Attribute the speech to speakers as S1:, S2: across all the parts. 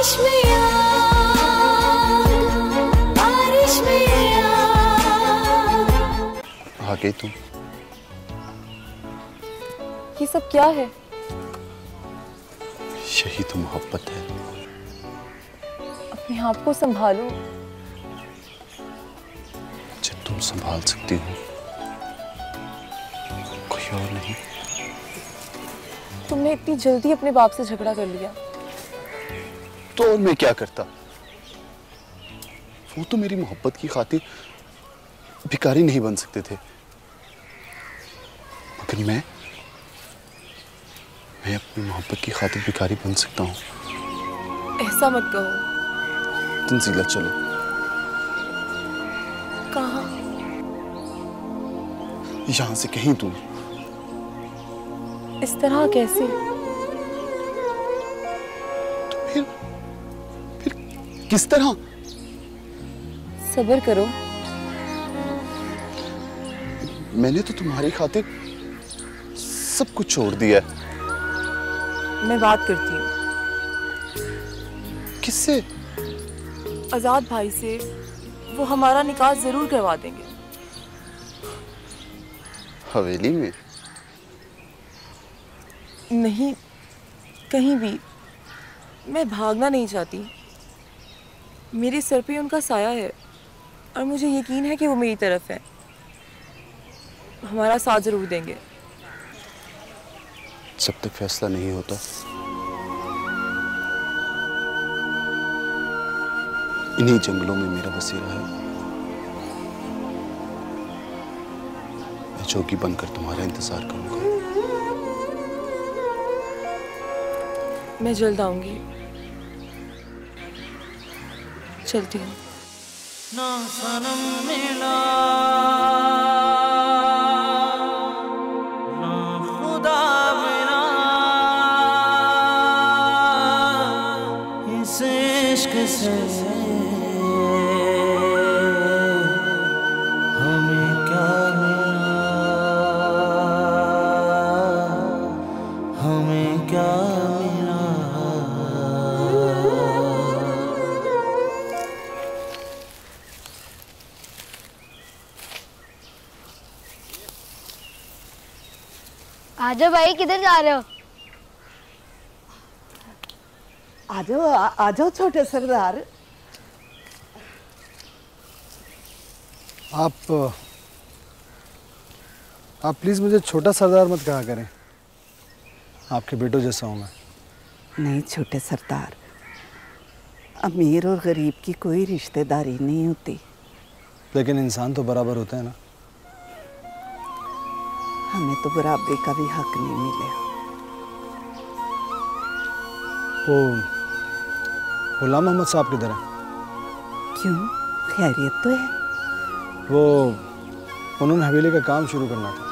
S1: बारिश में याद, बारिश में याद।
S2: आ गई तुम।
S3: ये सब क्या है?
S2: यही तो मोहब्बत है।
S3: अपने आप को संभालो।
S2: जब तुम संभाल सकती हो, कोई और नहीं।
S3: तुमने इतनी जल्दी अपने बाप से झगड़ा कर लिया।
S2: तो और मैं क्या करता? वो तो मेरी मोहब्बत की खातिर भिखारी नहीं बन सकते थे, मगर मैं अपनी मोहब्बत की खातिर भिखारी बन सकता हूँ।
S3: ऐसा मत कहो।
S2: तंजीला चलो।
S3: कहाँ?
S2: यहाँ से कहीं दूर।
S3: इस तरह कैसे?
S2: तो फिर किस तरह?
S3: सब्र करो।
S2: मैंने तो तुम्हारी खातिर सब कुछ छोड़ दिया है।
S3: मैं बात करती हूँ।
S2: किससे?
S3: आजाद भाई से। वो हमारा निकाह जरूर करवा देंगे।
S2: हवेली में?
S3: नहीं, कहीं भी। मैं भागना नहीं चाहती। मेरे सर पे उनका साया है और मुझे यकीन है कि वो मेरी तरफ है। हमारा साथ जरूर देंगे।
S2: जब तक फैसला नहीं होता, इन्हीं जंगलों में मेरा बसेरा है। मैं चौकी बनकर तुम्हारा इंतजार करूंगा।
S3: मैं जल्द आऊंगी। चलती हूँ।
S4: ना सनम मिला, ना खुदा मिला, इस इश्क से हमें क्या मिला, हमें क्या मिला।
S5: आजो भाई, किधर जा रहे हो?
S6: आ जाओ छोटे सरदार।
S7: आप प्लीज मुझे छोटा सरदार मत कहा करें। आपके बेटों जैसा हूं मैं।
S6: नहीं छोटे सरदार, अमीर और गरीब की कोई रिश्तेदारी नहीं होती।
S7: लेकिन इंसान तो बराबर होते हैं ना।
S6: हमें तो बराबरी का भी हक नहीं मिला।
S7: वो गुलाम मोहम्मद साहब किधर है?
S6: क्यों, खैरियत तो है?
S7: वो उन्होंने हवेली का काम शुरू करना था।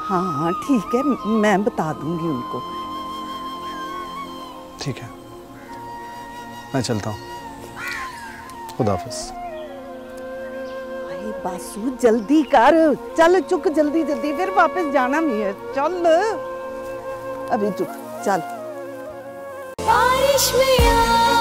S6: हाँ ठीक है, मैं बता दूंगी उनको।
S7: ठीक है, मैं चलता हूँ। खुदा हाफिज़।
S6: बासु जल्दी कर, चल चुक जल्दी जल्दी, फिर वापस जाना भी है। चल अभी चुक, चल।
S1: बारिश में याद।